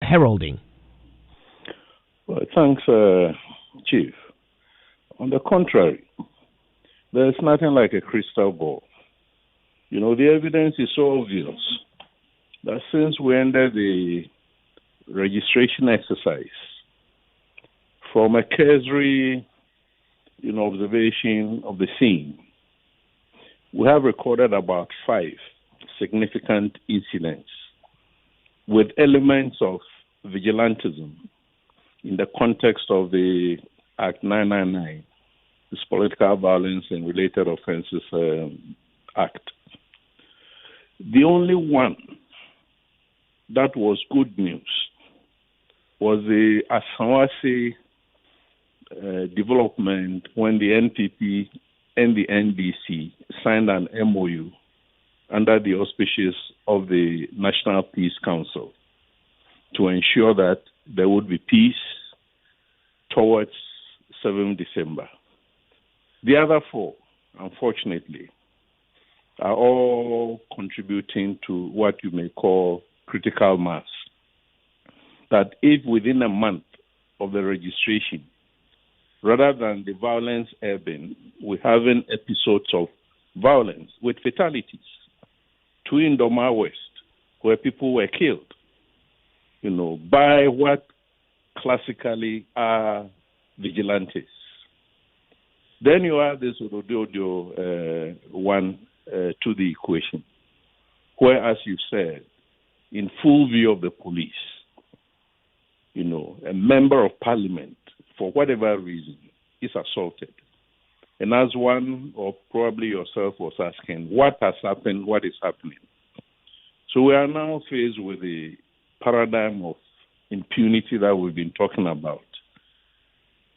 heralding? Well, thanks, Chief. On the contrary, there's nothing like a crystal ball. The evidence is so obvious that since we ended the registration exercise, from a cursory, observation of the scene, we have recorded about 5 significant incidents with elements of vigilantism in the context of the Act 999, this Political Violence and Related Offences Act. The only one that was good news was the Asawase development when the NPP and the NDC signed an MOU under the auspices of the National Peace Council to ensure that there would be peace towards 7 December. The other 4, unfortunately, are all contributing to what you may call critical mass. That if within a month of the registration, rather than the violence ebbing, we're having episodes of violence with fatalities. 2 in Doma West, where people were killed, by what classically are vigilantes. Then you add this Ododio one to the equation, where, as you said, in full view of the police, a member of parliament, for whatever reason, is assaulted. And as one, or probably yourself, was asking, what has happened, what is happening? So we are now faced with the paradigm of impunity that we've been talking about,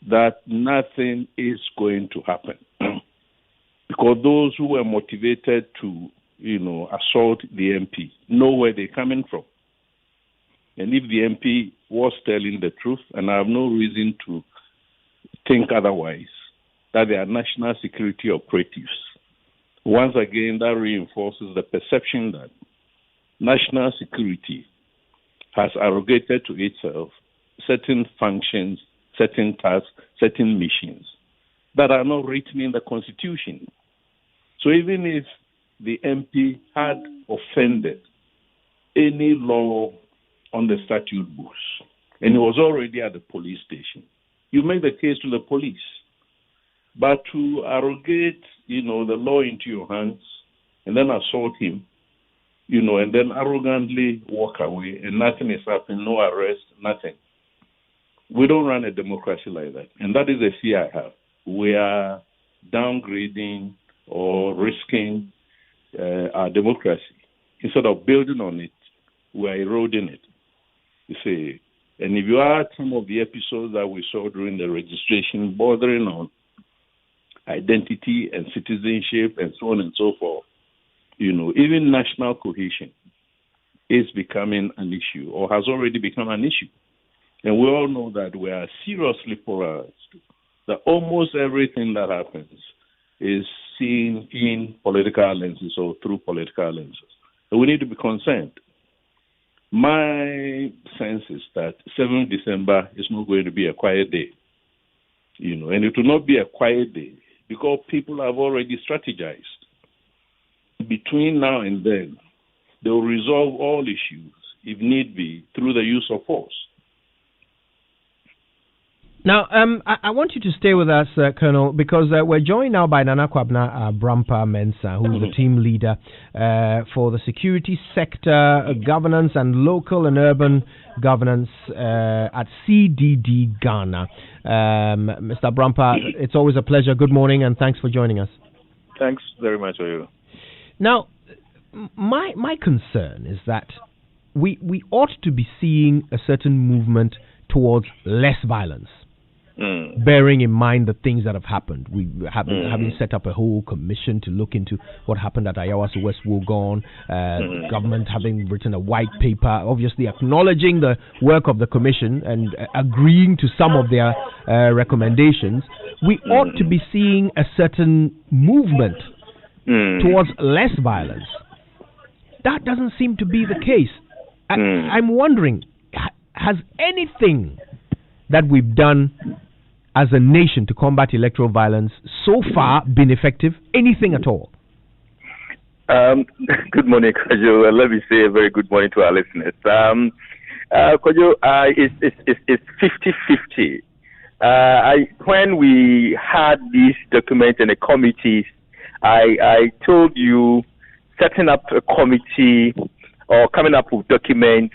that nothing is going to happen. Because those who were motivated to, assault the MP know where they're coming from. And if the MP was telling the truth, and I have no reason to think otherwise, that they are national security operatives, once again, that reinforces the perception that national security has arrogated to itself certain functions, certain tasks, certain missions that are not written in the Constitution. So even if the MP had offended any law on the statute books, and he was already at the police station, you make the case to the police. But to arrogate, the law into your hands and then assault him, and then arrogantly walk away and nothing is happening, no arrest, nothing. We don't run a democracy like that. And that is the fear I have. We are downgrading or risking our democracy. Instead of building on it, we are eroding it. You see, and if you add some of the episodes that we saw during the registration bordering on identity and citizenship and so on and so forth, even national cohesion is becoming an issue or has already become an issue. And we all know that we are seriously polarized, that almost everything that happens is seen in political lenses or through political lenses. So we need to be concerned. My sense is that 7th December is not going to be a quiet day, and it will not be a quiet day because people have already strategized. Between now and then, they will resolve all issues, if need be, through the use of force. Now, I want you to stay with us, Colonel, because we're joined now by Nana Kwabena Brampa-Mensah, who is the team leader for the security sector, governance and local and urban governance at CDD Ghana. Mr. Brampa, it's always a pleasure. Good morning and thanks for joining us. Thanks very much, Oyo. Now, my concern is that we ought to be seeing a certain movement towards less violence. Bearing in mind the things that have happened. We have having set up a whole commission to look into what happened at Ayawaso West Wuogon, government having written a white paper, obviously acknowledging the work of the commission and agreeing to some of their recommendations. We ought to be seeing a certain movement towards less violence. That doesn't seem to be the case. I'm wondering, has anything that we've done as a nation to combat electoral violence so far been effective? Anything at all? Good morning, Kojo. Let me say a very good morning to our listeners. Kojo, it's 50-50. When we had this document in the committees, I told you setting up a committee or coming up with documents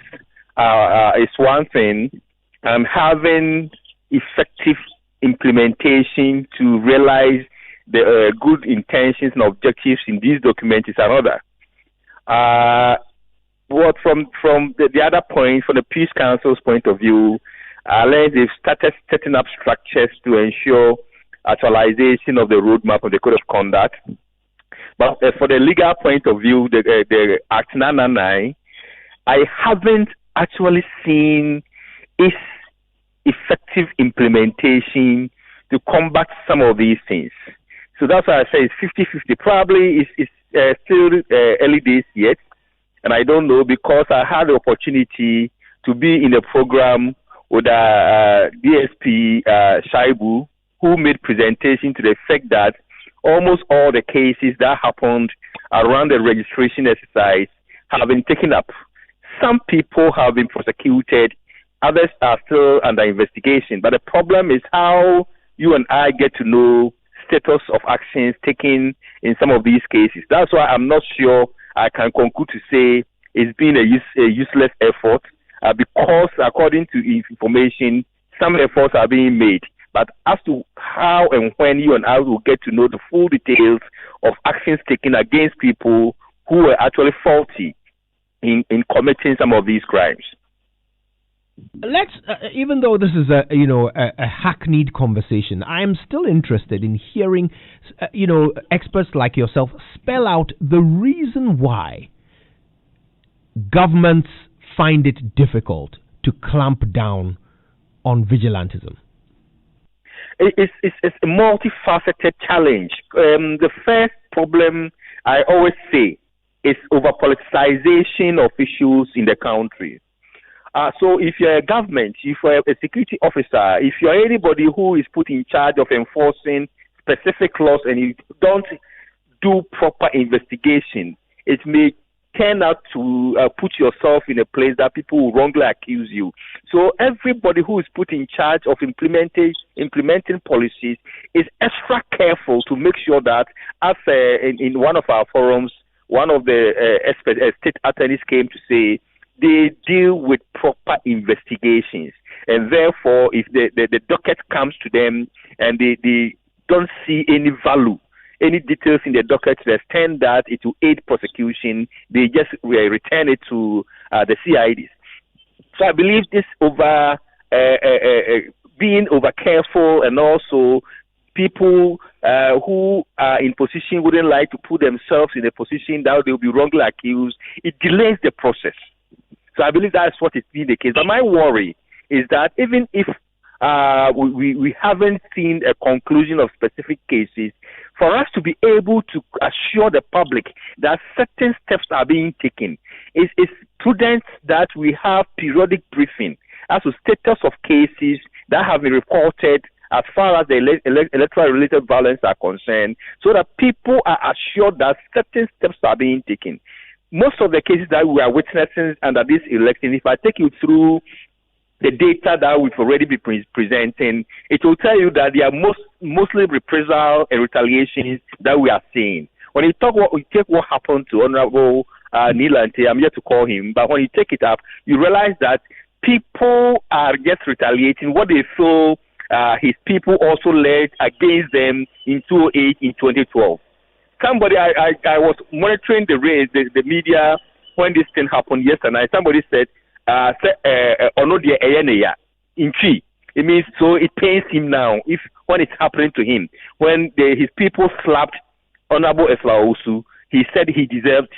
is one thing. Having effective implementation to realize the good intentions and objectives in these documents is another. What from the other point, from the Peace Council's point of view, they've started setting up structures to ensure actualization of the roadmap of the Code of Conduct. But for the legal point of view, the Act 999, I haven't actually seen its effective implementation to combat some of these things. So that's why I say it's 50-50. Probably it's still early days yet, and I don't know, because I had the opportunity to be in a program with DSP Shaibu, who made presentation to the effect that almost all the cases that happened around the registration exercise have been taken up. Some people have been prosecuted, others are still under investigation. But the problem is how you and I get to know status of actions taken in some of these cases. That's why I'm not sure I can conclude to say it's been a useless effort, because according to information, some efforts are being made. But as to how and when you and I will get to know the full details of actions taken against people who were actually faulty in committing some of these crimes. Let's, even though this is a hackneyed conversation, I am still interested in hearing, experts like yourself spell out the reason why governments find it difficult to clamp down on vigilantism. It's a multifaceted challenge. The first problem I always say is over-politicization of issues in the country. So if you're a government, if you're a security officer, if you're anybody who is put in charge of enforcing specific laws and you don't do proper investigation, it may turn out to put yourself in a place that people will wrongly accuse you. So everybody who is put in charge of implementing policies is extra careful to make sure that, as in one of our forums, one of the state attorneys came to say, they deal with proper investigations. And therefore, if the docket comes to them and they don't see any value, any details in the docket to the extent that it will aid prosecution, they just return it to the CIDs. So I believe this being over careful, and also people who are in position wouldn't like to put themselves in a position that they'll be wrongly accused, it delays the process. So I believe that's what is being the case. But my worry is that even if we haven't seen a conclusion of specific cases, for us to be able to assure the public that certain steps are being taken, it's prudent that we have periodic briefing as to status of cases that have been reported as far as the electoral-related violence are concerned, so that people are assured that certain steps are being taken. Most of the cases that we are witnessing under this election, if I take you through the data that we've already been presenting, it will tell you that they are mostly reprisal and retaliations that we are seeing. When you take what happened to Honorable Nilante, I'm yet to call him, but when you take it up, you realize that people are just retaliating what they feel his people also led against them in 2008, in 2012. Somebody, I was monitoring the media when this thing happened yesterday. Somebody said, it means so it pains him now when it's happening to him. When his people slapped Honorable Eslaosu, he said he deserved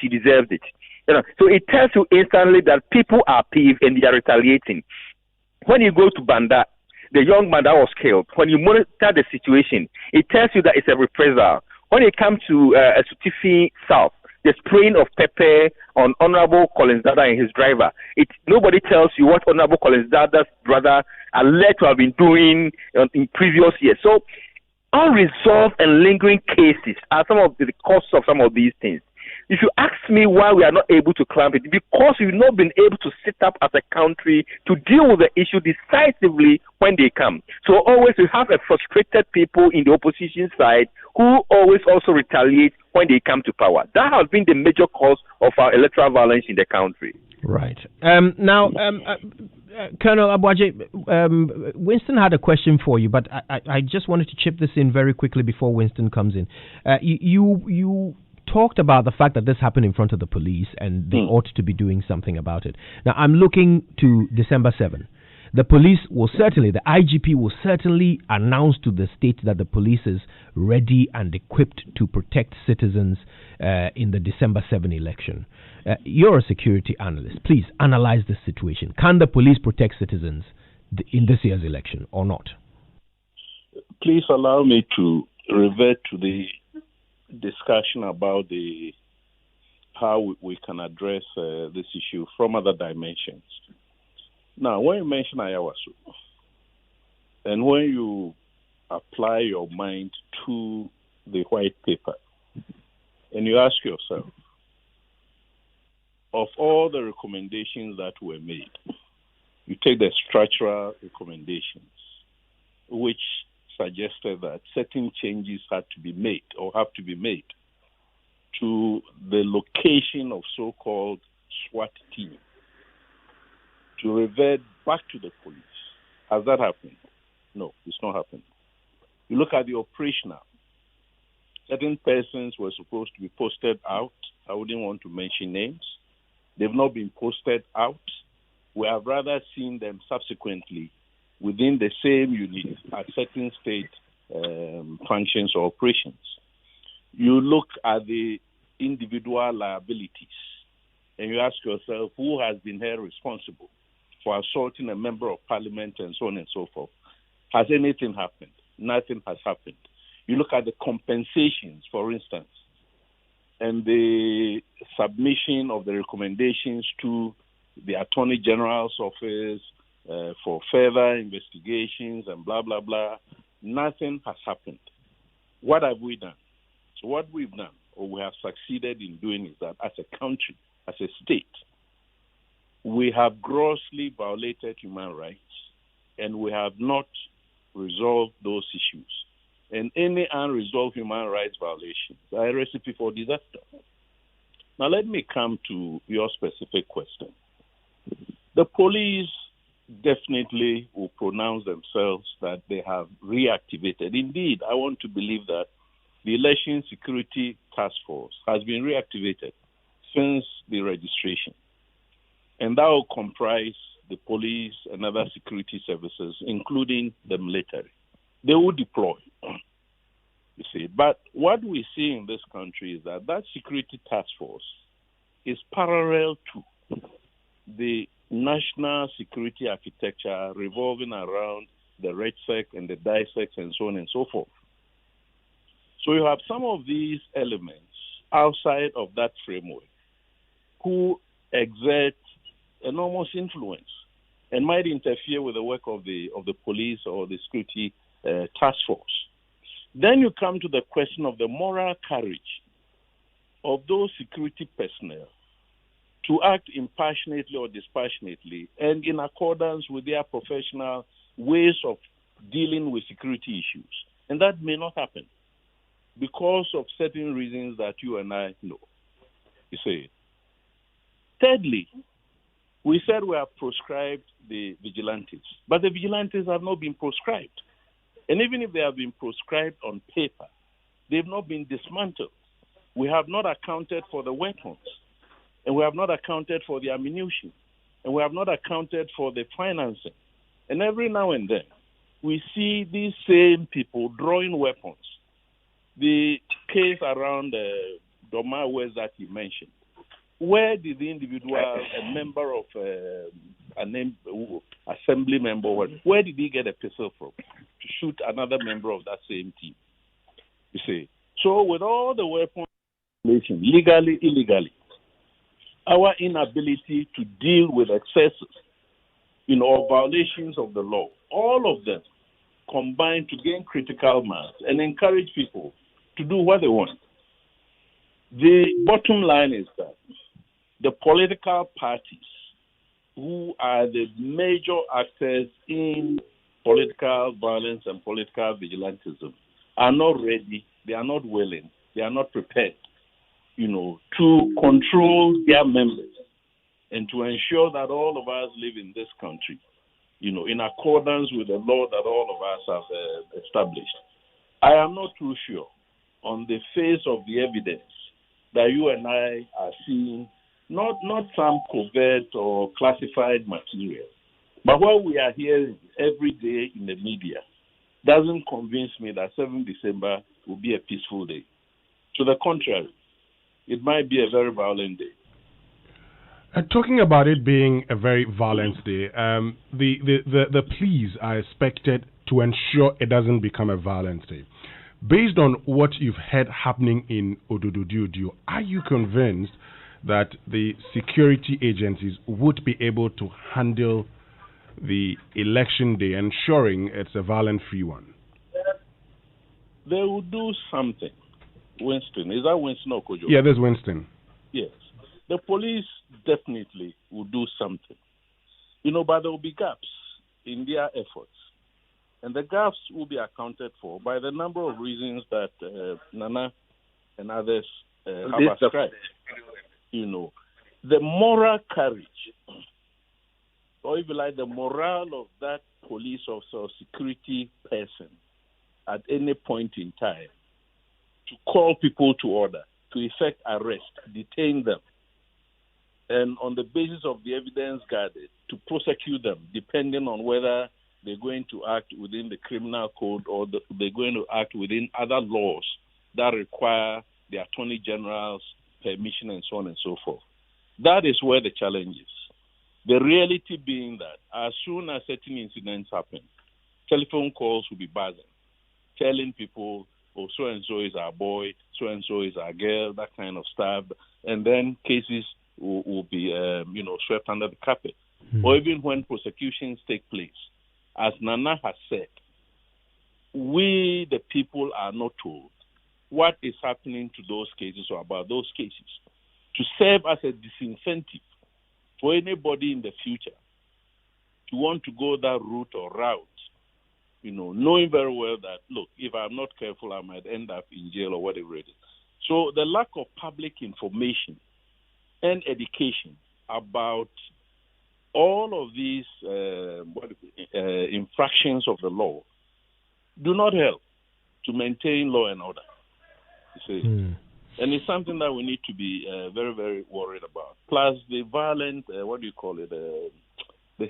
it. So it tells you instantly that people are peeved and they are retaliating. When you go to Banda, the young man that was killed, when you monitor the situation, it tells you that it's a reprisal. When it comes to Sutifi South, the spraying of pepper on Honorable Collins Dada and his driver. Nobody tells you what Honorable Collins Dada's brother alleged to have been doing in previous years. So unresolved and lingering cases are some of the causes of some of these things. If you ask me why we are not able to clamp it, because we've not been able to sit up as a country to deal with the issue decisively when they come. So always we have a frustrated people in the opposition side who always also retaliate when they come to power. That has been the major cause of our electoral violence in the country. Right. Now, Colonel Abuaje, Winston had a question for you, but I just wanted to chip this in very quickly before Winston comes in. You talked about the fact that this happened in front of the police and they ought to be doing something about it. Now, I'm looking to December 7. The police will certainly, the IGP will certainly announce to the state that the police is ready and equipped to protect citizens in the December 7 election. You're a security analyst. Please analyze this situation. Can the police protect citizens in this year's election or not? Please allow me to revert to the discussion about how we can address this issue from other dimensions. Now, when you mention Ayawaso, and when you apply your mind to the white paper, and you ask yourself, of all the recommendations that were made, you take the structural recommendations, which suggested that certain changes had to be made or have to be made to the location of so-called SWAT team to revert back to the police. Has that happened? No, it's not happened. You look at the operational. Certain persons were supposed to be posted out. I wouldn't want to mention names. They've not been posted out. We have rather seen them subsequently within the same unit at certain state functions or operations. You look at the individual liabilities and you ask yourself, who has been held responsible for assaulting a member of parliament and so on and so forth? Has anything happened? Nothing has happened. You look at the compensations, for instance, and the submission of the recommendations to the Attorney General's office for further investigations and blah, blah, blah. Nothing has happened. What have we done? So what we've done, or we have succeeded in doing, is that as a country, as a state, we have grossly violated human rights and we have not resolved those issues. And any unresolved human rights violations are a recipe for disaster. Now let me come to your specific question. The police definitely will pronounce themselves that they have reactivated. Indeed, I want to believe that the Election Security Task Force has been reactivated since the registration. And that will comprise the police and other security services, including the military. They will deploy, you see. But what we see in this country is that security task force is parallel to the national security architecture revolving around the RegSec and the DISEC and so on and so forth. So you have some of these elements outside of that framework who exert enormous influence and might interfere with the work of the police or the security task force. Then you come to the question of the moral courage of those security personnel to act impassionately or dispassionately and in accordance with their professional ways of dealing with security issues. And that may not happen because of certain reasons that you and I know. You see. Thirdly, we said we have proscribed the vigilantes, but the vigilantes have not been proscribed. And even if they have been proscribed on paper, they've not been dismantled. We have not accounted for the weapons, and we have not accounted for the ammunition, and we have not accounted for the financing. And every now and then, we see these same people drawing weapons. The case around Doma West that you mentioned, where did the individual, a member of assembly member, where did he get a pistol from to shoot another member of that same team? You see, so with all the weapons legally, illegally. Our inability to deal with excesses, or violations of the law, all of them combine to gain critical mass and encourage people to do what they want. The bottom line is that the political parties who are the major actors in political violence and political vigilantism are not ready, they are not willing, they are not prepared, to control their members and to ensure that all of us live in this country, in accordance with the law that all of us have established. I am not too sure on the face of the evidence that you and I are seeing, not some covert or classified material, but what we are hearing every day in the media doesn't convince me that 7th December will be a peaceful day. To the contrary, it might be a very violent day. Talking about it being a very violent day, the pleas are expected to ensure it doesn't become a violent day. Based on what you've heard happening in Ododo-Diodio, are you convinced that the security agencies would be able to handle the election day, ensuring it's a violent-free one? They will do something. Winston, is that Winston or Kojo? Yeah, there's Winston. Yes. The police definitely will do something. But there will be gaps in their efforts. And the gaps will be accounted for by the number of reasons that Nana and others have ascribed. The moral courage, or if you like, the morale of that police officer or security person at any point in time to call people to order, to effect arrest, detain them, and on the basis of the evidence gathered, to prosecute them, depending on whether they're going to act within the criminal code or they're going to act within other laws that require the Attorney General's permission and so on and so forth. That is where the challenge is. The reality being that as soon as certain incidents happen, telephone calls will be buzzing, telling people, oh, so-and-so is our boy, so-and-so is our girl, that kind of stuff. And then cases will be, swept under the carpet. Or even when prosecutions take place. As Nana has said, we, the people, are not told what is happening to those cases or about those cases to serve as a disincentive for anybody in the future to want to go that route or route, knowing very well that, look, if I'm not careful, I might end up in jail or whatever it is. So the lack of public information and education about all of these infractions of the law do not help to maintain law and order. You see? And it's something that we need to be very, very worried about. Plus the violent, the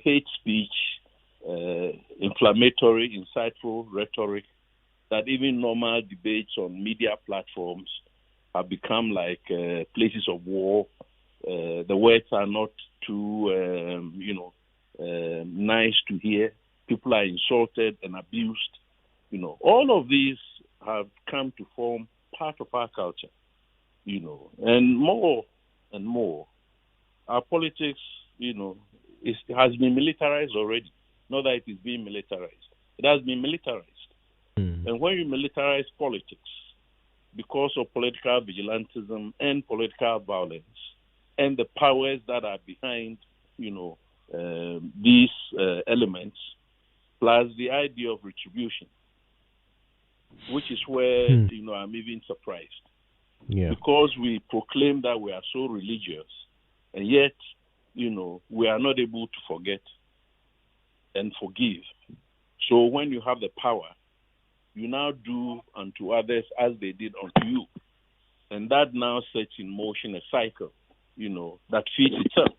hate speech, inflammatory, insightful rhetoric that even normal debates on media platforms have become like places of war. The words are not too, nice to hear. People are insulted and abused. All of these have come to form part of our culture. And more and more, our politics, has been militarized already. Not that it is being militarized. It has been militarized. And when you militarize politics because of political vigilantism and political violence and the powers that are behind, these elements, plus the idea of retribution, which is where, I'm even surprised. Yeah. Because we proclaim that we are so religious, and yet, we are not able to forget and forgive. So when you have the power, you now do unto others as they did unto you. And that now sets in motion a cycle, that feeds itself.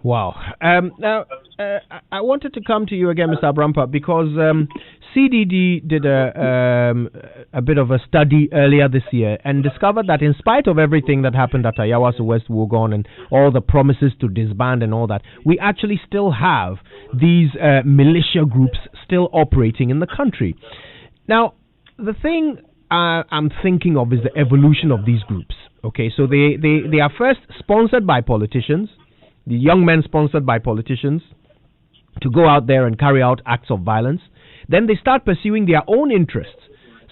Wow. Now, I wanted to come to you again, Mr. Abrampa, because CDD did a bit of a study earlier this year and discovered that in spite of everything that happened at Ayawaso West Wuogon and all the promises to disband and all that, we actually still have these militia groups still operating in the country. Now, the thing I'm thinking of is the evolution of these groups. Okay, so they are first sponsored by politicians, the young men sponsored by politicians to go out there and carry out acts of violence. Then they start pursuing their own interests.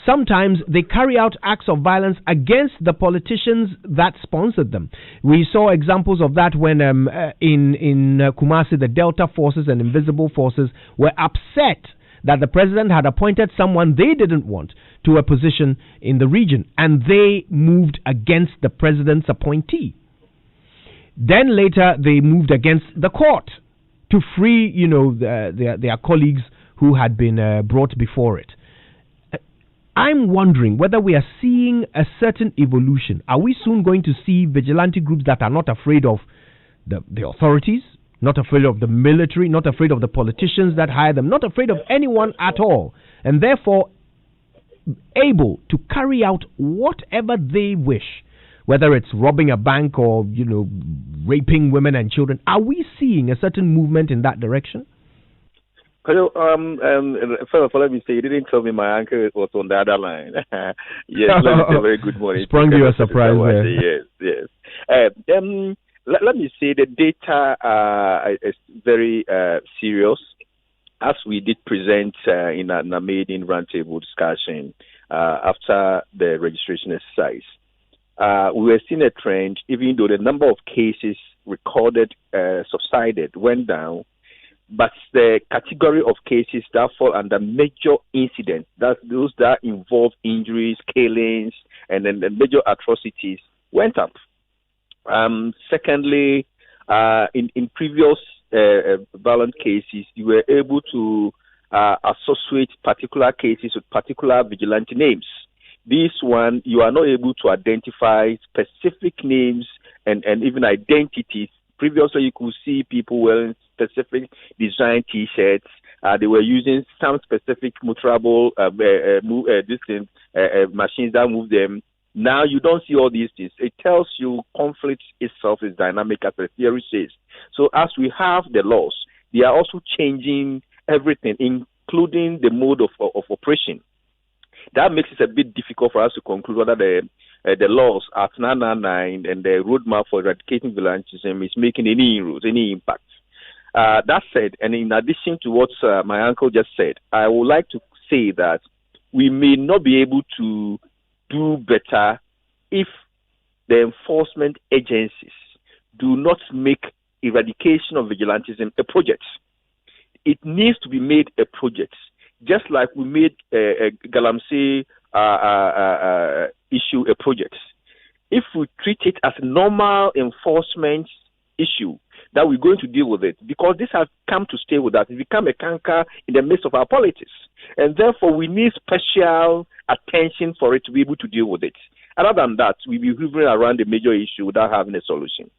Sometimes they carry out acts of violence against the politicians that sponsored them. We saw examples of that when in Kumasi, the Delta Forces and Invisible Forces were upset that the president had appointed someone they didn't want to a position in the region, and they moved against the president's appointee. Then later they moved against the court to free, their colleagues who had been brought before it. I'm wondering whether we are seeing a certain evolution. Are we soon going to see vigilante groups that are not afraid of the authorities, not afraid of the military, not afraid of the politicians that hire them, not afraid of anyone at all, and therefore able to carry out whatever they wish, whether it's robbing a bank or, raping women and children? Are we seeing a certain movement in that direction? First of all, let me say, you didn't tell me my uncle was on the other line. Yes, let me say very good morning. Sprung you a surprise there. Yes. Let me say the data is very serious. As we did present in a maiden roundtable discussion after the registration exercise, we were seeing a trend, even though the number of cases recorded subsided, went down, but the category of cases that fall under major incidents, that's those that involve injuries, killings, and then the major atrocities, went up. Secondly, in previous violent cases, you were able to associate particular cases with particular vigilante names. This one, you are not able to identify specific names and even identities. Previously, you could see people wearing specific design T-shirts. They were using some specific motorable machines that move them. Now you don't see all these things. It tells you conflict itself is dynamic, as the theory says. So as we have the laws, they are also changing everything, including the mode of operation. That makes it a bit difficult for us to conclude whether the laws at 999 and the roadmap for eradicating vigilantism is making any inroads, any impact. That said, and in addition to what my uncle just said, I would like to say that we may not be able to do better if the enforcement agencies do not make eradication of vigilantism a project. It needs to be made a project, just like we made Galamsey issue a project. If we treat it as a normal enforcement issue, that we're going to deal with it, because this has come to stay with us. It's become a canker in the midst of our politics. And therefore, we need special attention for it to be able to deal with it. Other than that, we'll be hovering around the major issue without having a solution.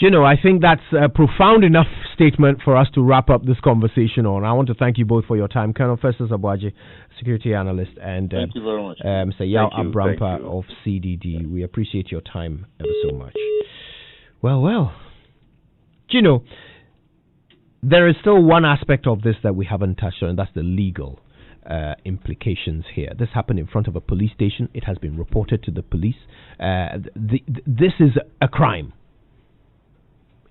I think that's a profound enough statement for us to wrap up this conversation on. I want to thank you both for your time. Colonel Festus Abuaji, security analyst, and thank you very much. Mr. Yao Abrampa of CDD. We appreciate your time ever so much. Well. There is still one aspect of this that we haven't touched on, and that's the legal implications here. This happened in front of a police station. It has been reported to the police. This is a crime.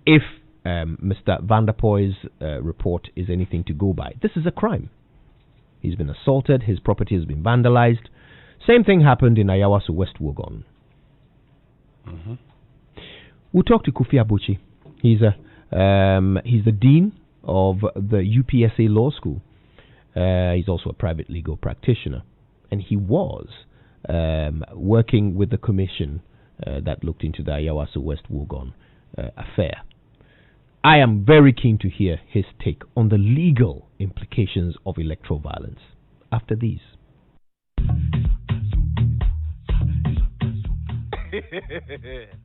If Mr. Vanderpoy's report is anything to go by, this is a crime. He's been assaulted. His property has been vandalized. Same thing happened in Ayawaso, West Wuogon. Mm-hmm. We'll talk to Kofi Abuchi. He's the dean of the UPSA Law School. He's also a private legal practitioner, and he was working with the commission that looked into the Ayawaso West Wuogon affair. I am very keen to hear his take on the legal implications of electoral violence after these.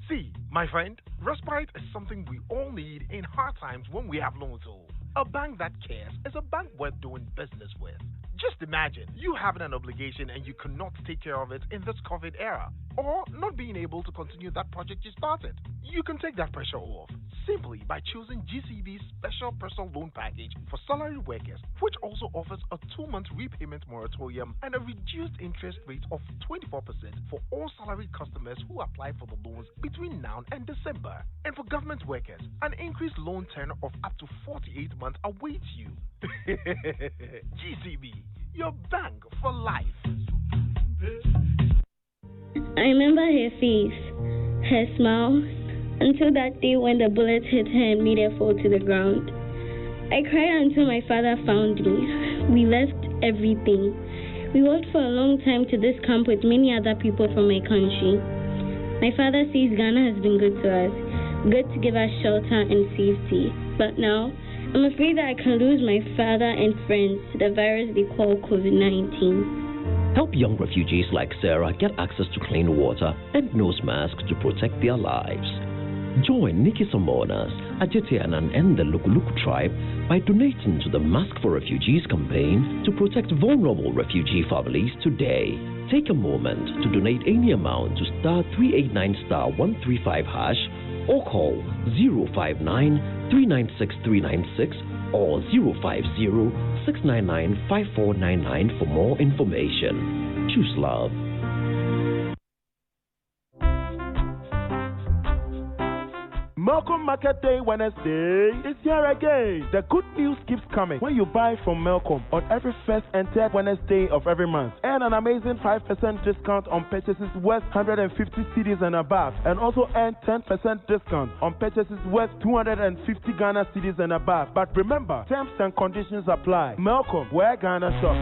See, my friend, respite is something we all need in hard times when we have no tool. A bank that cares is a bank worth doing business with. Just imagine you having an obligation and you cannot take care of it in this COVID era, or not being able to continue that project you started. You can take that pressure off. simply by choosing GCB's Special Personal Loan Package for salary workers, which also offers a 2-month repayment moratorium and a reduced interest rate of 24% for all salaried customers who apply for the loans between now and December. And for government workers, an increased loan tenor of up to 48 months awaits you. GCB, your bank for life. I remember her face, her smile, until that day when the bullet hit her and made her fall to the ground. I cried until my father found me. We left everything. We walked for a long time to this camp with many other people from my country. My father says Ghana has been good to us, good to give us shelter and safety. But now, I'm afraid that I can lose my father and friends to the virus they call COVID-19. Help young refugees like Sarah get access to clean water and nose masks to protect their lives. Join Nikki Samonas, Ajetianan and the Lukuluku tribe by donating to the Mask for Refugees campaign to protect vulnerable refugee families today. Take a moment to donate any amount to *389*135# or call 059-396-396 or 050-699-5499 for more information. Choose love. Melcom Market Day Wednesday is here again. The good news keeps coming when you buy from Melcom on every first and third Wednesday of every month. Earn an amazing 5% discount on purchases worth 150 cedis and above, and also earn 10% discount on purchases worth 250 Ghana cedis and above. But remember, terms and conditions apply. Melcom, where Ghana shops.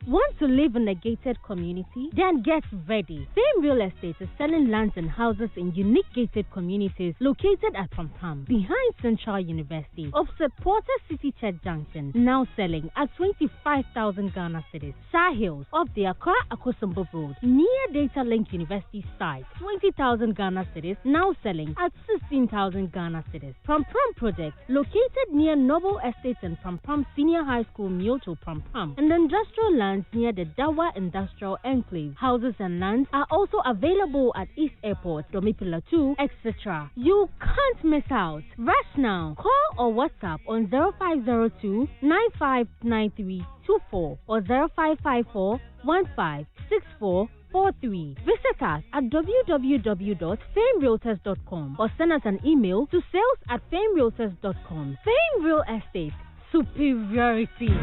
Want to live in a gated community? Then get ready. Fame Real Estate is selling lands and houses in unique gated communities located at Pampam, behind Central University, opposite Porter City Church Junction. Now selling at 25,000 Ghana cedis. Sahils off the Accra Akosombo Road, near Data Link University site, 20,000 Ghana cedis. Now selling at 16,000 Ghana cedis. Pampam Project, located near Noble Estates and Pampam Senior High School, Myoto, Pampam, and industrial lands near the Dawa Industrial Enclave. Houses and lands are also available at East Airport, Domipila 2, etc. You can't miss out. Rush now. Call or WhatsApp on 0502 959324 or 0554 156443. Visit us at www.famerealtors.com or send us an email to sales@famerealtors.com. Fame Real Estate. Superiority.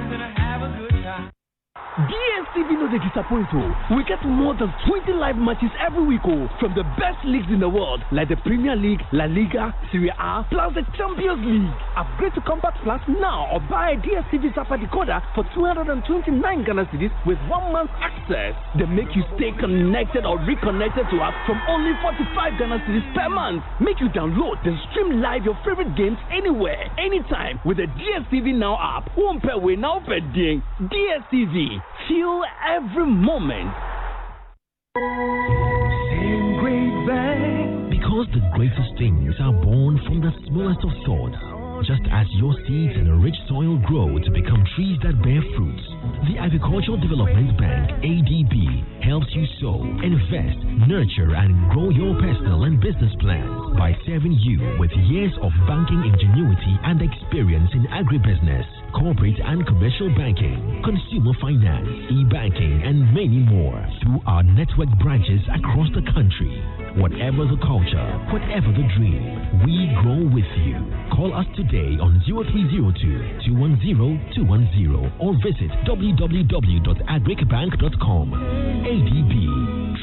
DSTV no dey disappoint. We get more than 20 live matches every week from the best leagues in the world like the Premier League, La Liga, Serie A, plus the Champions League. Upgrade to Compact Plus now or buy a DSTV Zappa decoder for 229 Ghana cedis with 1 month access. They make you stay connected or reconnected to us from only 45 Ghana cedis per month. Make you download and stream live your favorite games anywhere, anytime with the DSTV Now app. Won't pay we now per ding. DSTV. Feel every moment. Same great bang. Because the greatest things are born from the smallest of thoughts. Just as your seeds in a rich soil grow to become trees that bear fruits, the Agricultural Development Bank, ADB, helps you sow, invest, nurture, and grow your personal and business plans by serving you with years of banking ingenuity and experience in agribusiness, corporate and commercial banking, consumer finance, e-banking, and many more through our network branches across the country. Whatever the culture, whatever the dream, we grow with you. Call us today on 0302-210-210 or visit www.agricbank.com. ADB,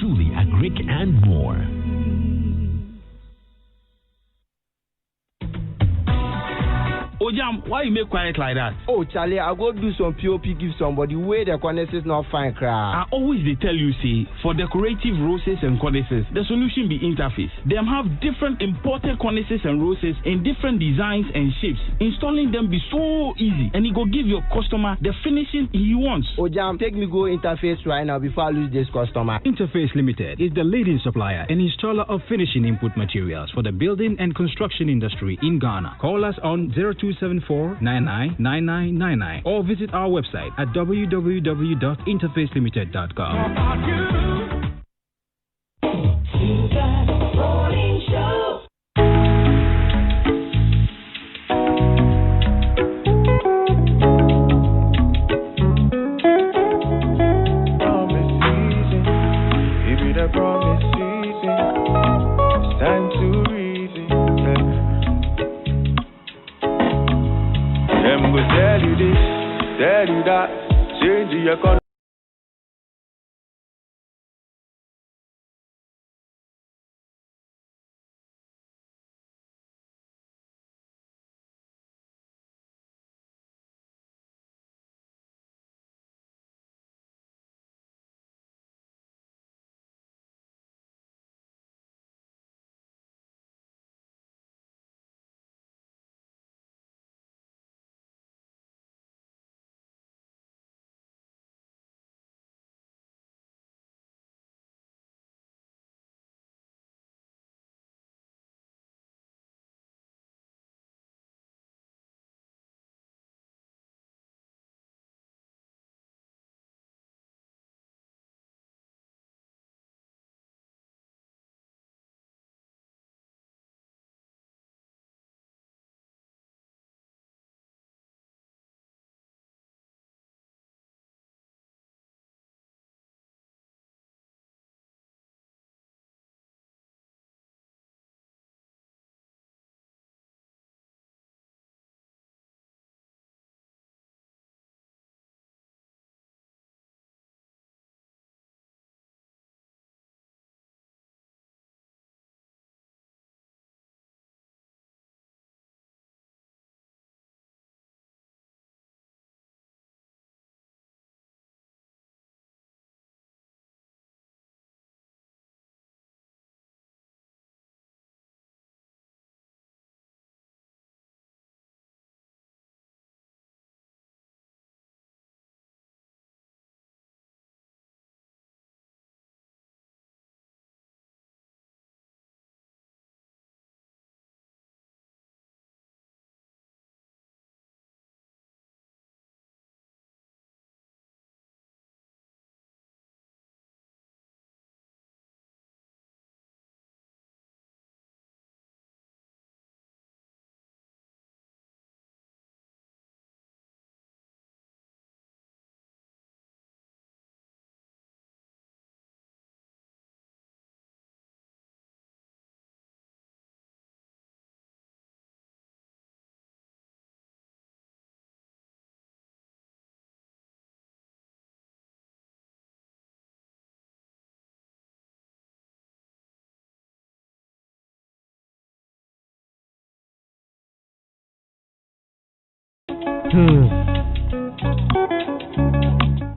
truly agric and more. Oh, Jam, why you make quiet like that? Oh, Charlie, I'll go do some POP, give somebody where the cornice is not fine, I crap. always they tell you, see, for decorative roses and cornices, the solution be interface. They have different imported cornices and roses in different designs and shapes. Installing them be so easy, and it go give your customer the finishing he wants. Oh, Jam, take me go Interface right now before I lose this customer. Interface Limited is the leading supplier and installer of finishing input materials for the building and construction industry in Ghana. Call us on 0274-999999 or visit our website at www.interfacelimited.com. go tell you this, tell you that, change the economy.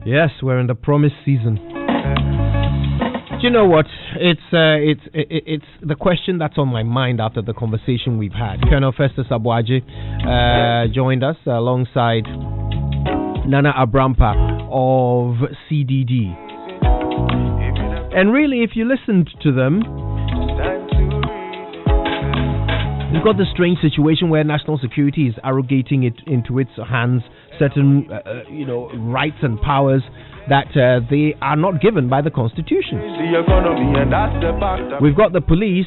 Yes, we're in the promised season. Do you know what? It's the question that's on my mind after the conversation we've had. Colonel Festus Abuaji joined us alongside Nana Abrampa of CDD. And really, if you listened to them, we've got this strange situation where national security is arrogating it into its hands certain, rights and powers that they are not given by the Constitution. We've got the police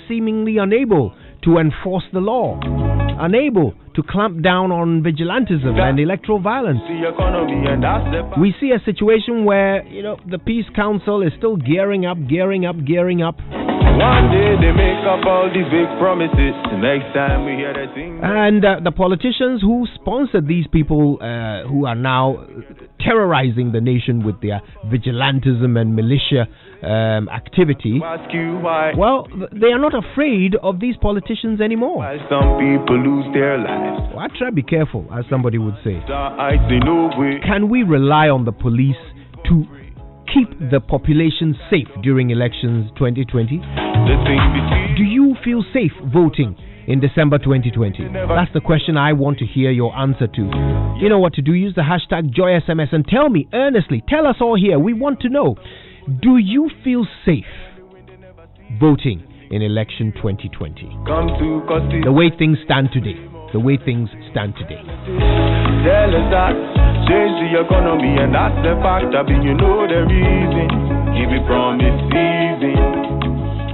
seemingly unable to enforce the law, unable to clamp down on vigilantism and electoral violence. We see a situation where, the Peace Council is still gearing up. One day they make up all the big promises. The next time we hear the thing. And the politicians who sponsored these people who are now terrorizing the nation with their vigilantism and militia activity, well, they are not afraid of these politicians anymore. Why some people lose their lives. Well, I try to be careful, as somebody would say. Can we rely on the police to keep the population safe during elections 2020? Do you feel safe voting in December 2020? That's the question I want to hear your answer to. You know what to do. Use the hashtag JoySMS and tell me earnestly, tell us all here, we want to know, do you feel safe voting in election 2020? The way things stand today. Tell us that, change the economy, and that's the fact. You know the reason. Give me promise easy.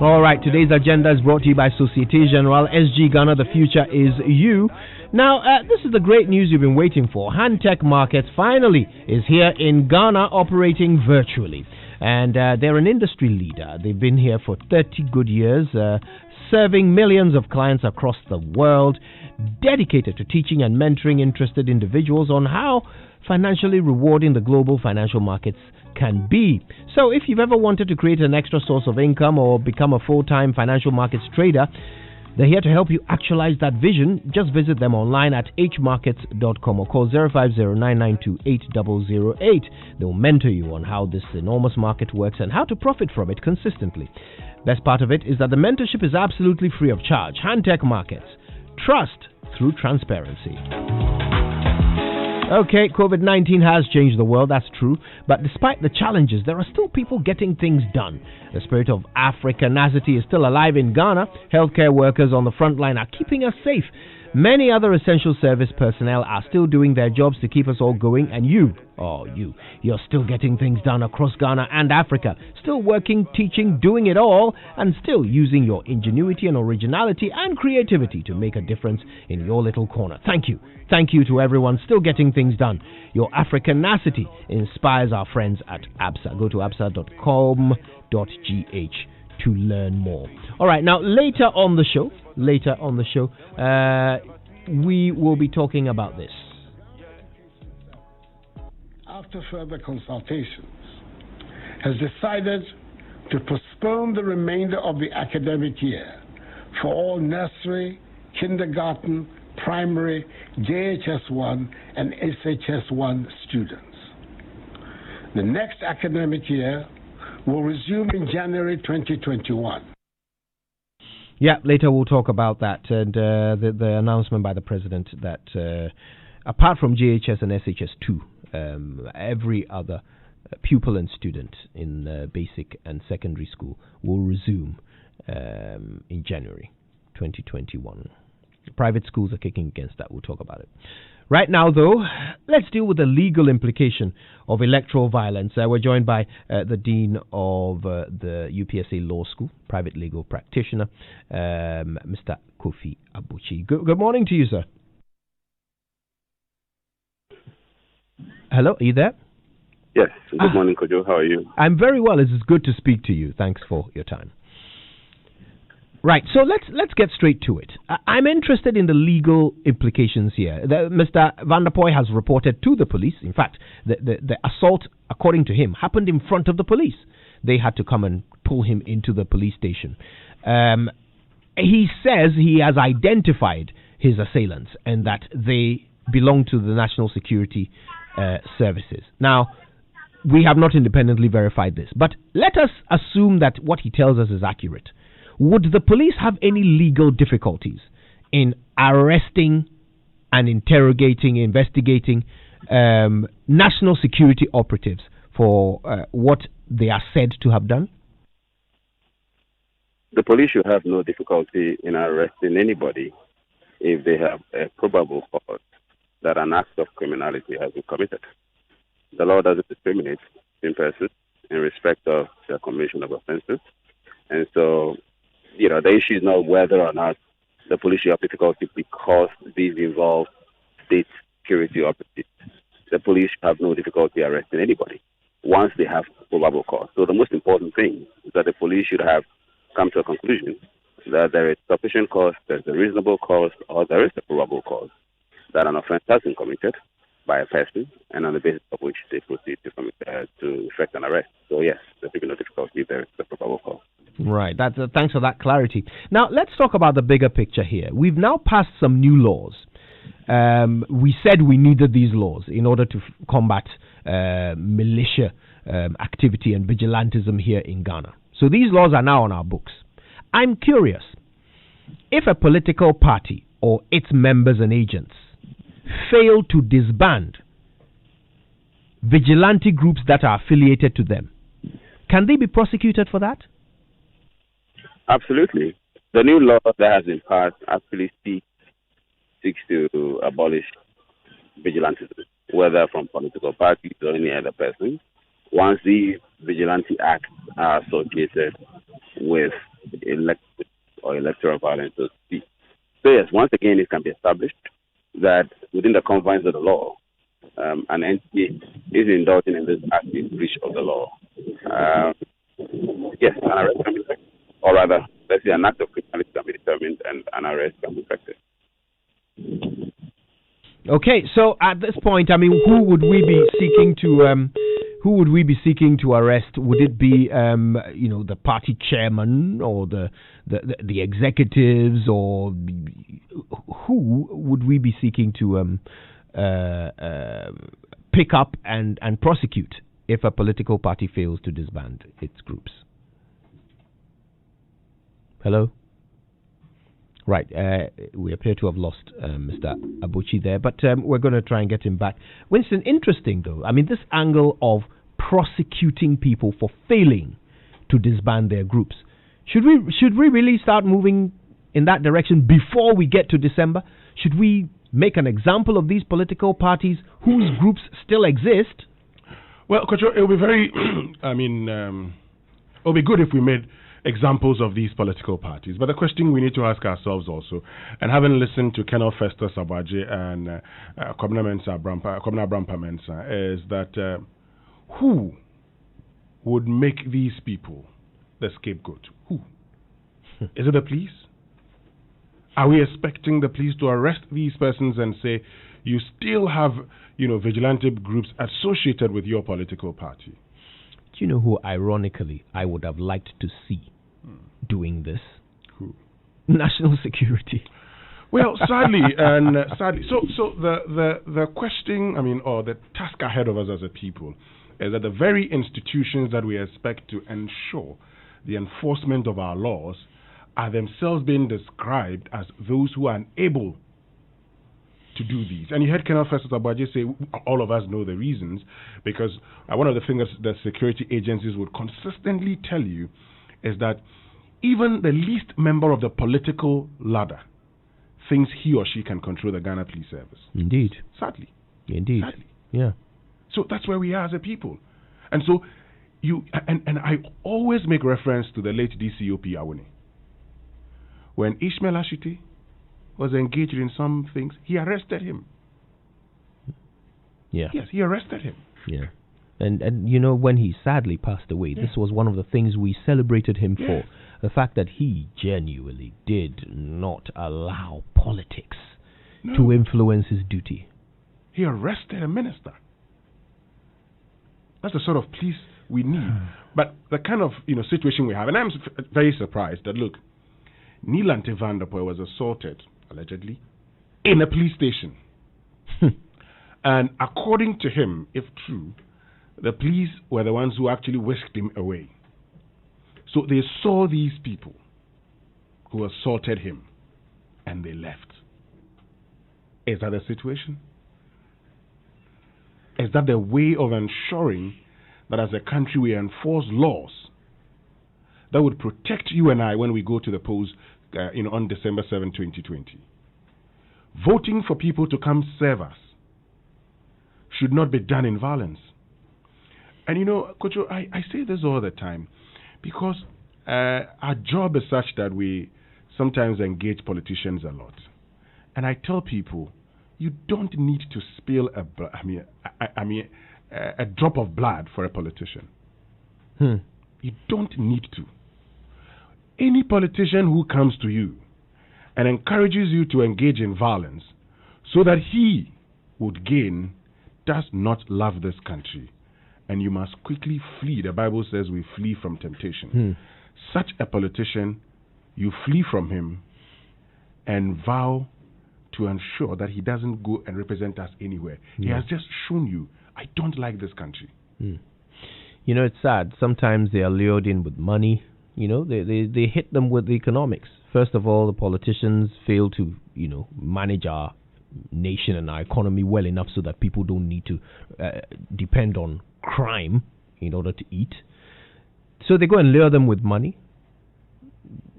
All right, today's agenda is brought to you by Societe Generale SG Ghana. The future is you. Now, this is the great news you've been waiting for. Handtech Markets finally is here in Ghana, operating virtually. And they're an industry leader. They've been here for 30 good years, serving millions of clients across the world, dedicated to teaching and mentoring interested individuals on how financially rewarding the global financial markets can be. So if you've ever wanted to create an extra source of income or become a full-time financial markets trader, they're here to help you actualize that vision. Just visit them online at hmarkets.com or call 050-992-8008. They'll mentor you on how this enormous market works and how to profit from it consistently. Best part of it is that the mentorship is absolutely free of charge. Hantech Markets. Trust through transparency. Okay, COVID-19 has changed the world, that's true. But despite the challenges, there are still people getting things done. The spirit of Africanacity is still alive in Ghana. Healthcare workers on the front line are keeping us safe. Many other essential service personnel are still doing their jobs to keep us all going. And you're still getting things done across Ghana and Africa. Still working, teaching, doing it all, and still using your ingenuity and originality and creativity to make a difference in your little corner. Thank you. Thank you to everyone still getting things done. Your Africanacity inspires our friends at ABSA. Go to absa.com.gh to learn more. All right, now later on the show, we will be talking about this. After further consultations, has decided to postpone the remainder of the academic year for all nursery, kindergarten, primary, JHS1 and SHS1 students. The next academic year will resume in January 2021. Yeah, later we'll talk about that and the announcement by the president that apart from JHS and SHS2, every other pupil and student in basic and secondary school will resume in January 2021. Private schools are kicking against that. We'll talk about it. Right now, though, let's deal with the legal implication of electoral violence. We're joined by the Dean of the UPSA Law School, private legal practitioner, Mr. Kofi Abuchi. Good morning to you, sir. Hello, are you there? Yes. Good morning, Kojo. How are you? I'm very well. It's good to speak to you. Thanks for your time. Right, so let's get straight to it. I'm interested in the legal implications here. Mr. Van der Poy has reported to the police. In fact, the assault, according to him, happened in front of the police. They had to come and pull him into the police station. He says he has identified his assailants and that they belong to the National Security Services. Now, we have not independently verified this, but let us assume that what he tells us is accurate. Would the police have any legal difficulties in arresting and investigating national security operatives for what they are said to have done? The police should have no difficulty in arresting anybody if they have a probable cause that an act of criminality has been committed. The law doesn't discriminate in persons in respect of the commission of offenses. And so, the issue is not whether or not the police should have difficulty because these involve state security operatives. The police should have no difficulty arresting anybody once they have probable cause. So the most important thing is that the police should have come to a conclusion that there is sufficient cause, there's a reasonable cause, or there is a probable cause that an offense has been committed by a person, and on the basis of which they proceed to effect an arrest. So yes, there should be no difficulty if there is a probable cause. Right. Thanks for that clarity. Now, let's talk about the bigger picture here. We've now passed some new laws. We said we needed these laws in order to combat militia activity and vigilantism here in Ghana. So these laws are now on our books. I'm curious, if a political party or its members and agents fail to disband vigilante groups that are affiliated to them, can they be prosecuted for that? Absolutely. The new law that has been passed actually seeks to abolish vigilantism, whether from political parties or any other person, once these vigilante acts are associated with electoral violence, so to speak. So yes, once again, it can be established that within the confines of the law, an entity is indulging in this active breach of the law. Yes, an arrest can be taken. Or rather, let's say an act of criminality can determined and an arrest can be effected. Okay, so at this point, I mean, who would we be seeking to arrest? Would it be, the party chairman or the executives, or who would we be seeking to pick up and prosecute if a political party fails to disband its groups? Hello? Right, we appear to have lost Mr. Abuchi there, but we're going to try and get him back. Winston, interesting though. I mean, this angle of prosecuting people for failing to disband their groups. Should we really start moving in that direction before we get to December? Should we make an example of these political parties whose groups still exist? Well, Coach, it will be very, it will be good if we made examples of these political parties. But the question we need to ask ourselves also, and having listened to Colonel Festus Abaje and Kwabena Brampa Mensah, is that who would make these people the scapegoat? Who? Is it the police? Are we expecting the police to arrest these persons and say, you still have, vigilante groups associated with your political party? Do you know who, ironically, I would have liked to see doing this? Who? National Security. Well, sadly, so the question, or the task ahead of us as a people is that the very institutions that we expect to ensure the enforcement of our laws are themselves being described as those who are unable to do these. And you heard Colonel Festus Abaje say, all of us know the reasons, because one of the things that security agencies would consistently tell you is that even the least member of the political ladder thinks he or she can control the Ghana Police Service. Indeed. Sadly. Indeed. Sadly. Yeah. So that's where we are as a people. And so and I always make reference to the late DCOP Awuni. When Ishmael Ashite was engaged in some things, he arrested him. Yeah. Yes, he arrested him. Yeah. And when he sadly passed away, this was one of the things we celebrated him for. The fact that he genuinely did not allow politics to influence his duty. He arrested a minister. That's the sort of police we need. But the kind of situation we have, and I'm very surprised that, look, Nilante van der Poel was assaulted, allegedly, in a police station. And according to him, if true, the police were the ones who actually whisked him away. So they saw these people who assaulted him and they left. Is that the situation? Is that the way of ensuring that as a country we enforce laws that would protect you and I when we go to the polls on December 7, 2020? Voting for people to come serve us should not be done in violence. And Kojo, I say this all the time because our job is such that we sometimes engage politicians a lot. And I tell people, you don't need to spill a drop of blood for a politician. You don't need to. Any politician who comes to you and encourages you to engage in violence so that he would gain does not love this country. And you must quickly flee. The Bible says we flee from temptation. Such a politician, you flee from him and vow to ensure that he doesn't go and represent us anywhere. He has just shown you, I don't like this country. It's sad. Sometimes they are lured in with money. They hit them with the economics. First of all, the politicians fail to, manage our nation and our economy well enough so that people don't need to depend on crime in order to eat. So they go and lure them with money.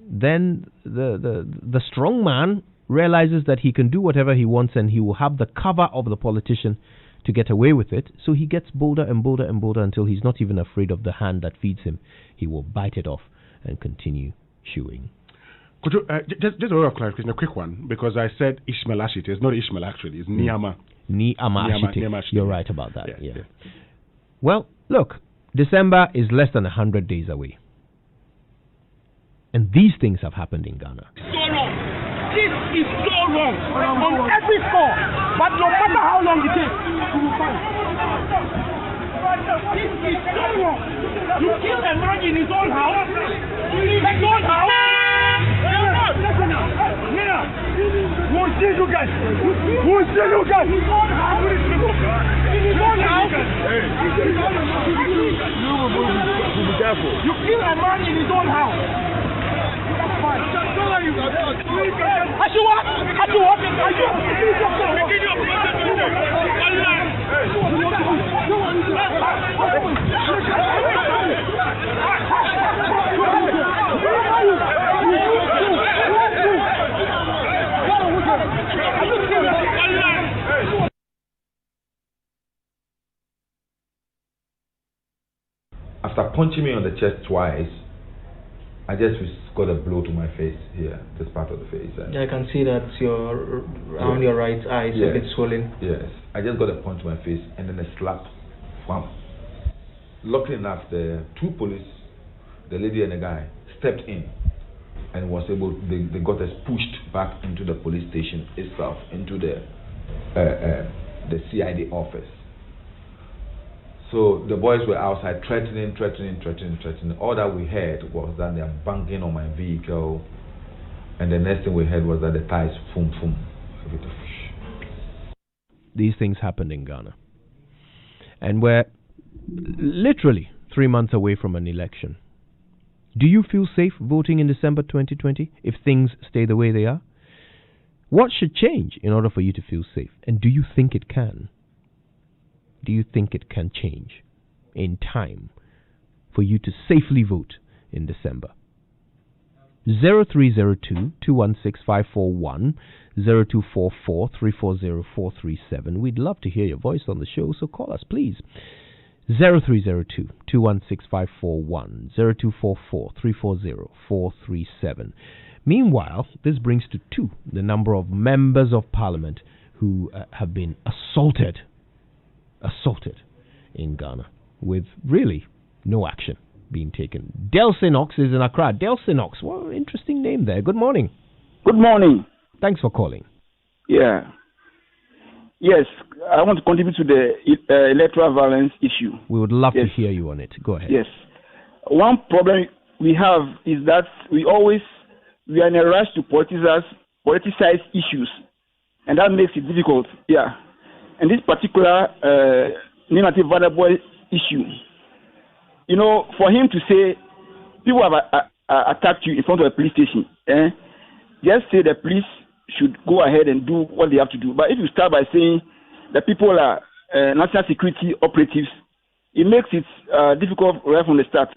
Then the strong man realizes that he can do whatever he wants and he will have the cover of the politician to get away with it. So he gets bolder and bolder and bolder until he's not even afraid of the hand that feeds him. He will bite it off and continue chewing. Could you, just a word of clarification, a quick one, because I said Ishmael Ashite. It's not Ishmael actually, it's Niama. Niama Ashite. You're right about that. Yeah. Well, look, December is less than 100 days away. And these things have happened in Ghana. So wrong. This is so wrong on every score. But no matter how long it takes, we will fight. This is so wrong. You kill a man in his own house. His own house. Listen now. We'll see you guys. We'll see you guys. His own house. In his own house. Be careful. You kill a man in his own house. That's fine. After punching me on the chest twice, I just got a blow to my face here, this part of the face. Yeah, I can see that around your right eye is a bit swollen. Yes, I just got a punch to my face and then a slap. Bam. Luckily enough, the two police, the lady and the guy, stepped in and was able. They got us pushed back into the police station itself, into the CID office. So the boys were outside threatening. All that we heard was that they are banging on my vehicle, and the next thing we heard was that the tires boom. These things happened in Ghana. And we're literally 3 months away from an election. Do you feel safe voting in December 2020 if things stay the way they are? What should change in order for you to feel safe? And do you think it can? Do you think it can change in time for you to safely vote in December? 0302-216-541, 0244-340-437. We'd love to hear your voice on the show, so call us, please. 0302-216-541, 0244-340-437. Meanwhile, this brings to 2 the number of members of parliament who have been assaulted in Ghana with really no action being taken. Delcinox is in Accra. Delcinox, what an interesting name there. Good morning. Good morning. Thanks for calling. Yeah. Yes, I want to contribute to the electoral violence issue. We would love to hear you on it. Go ahead. Yes. One problem we have is that we are in a rush to politicize issues, and that makes it difficult. Yeah. And this particular negative vulnerable issue, for him to say people have attacked you in front of a police station, just say the police should go ahead and do what they have to do. But if you start by saying that people are national security operatives, it makes it difficult right from the start.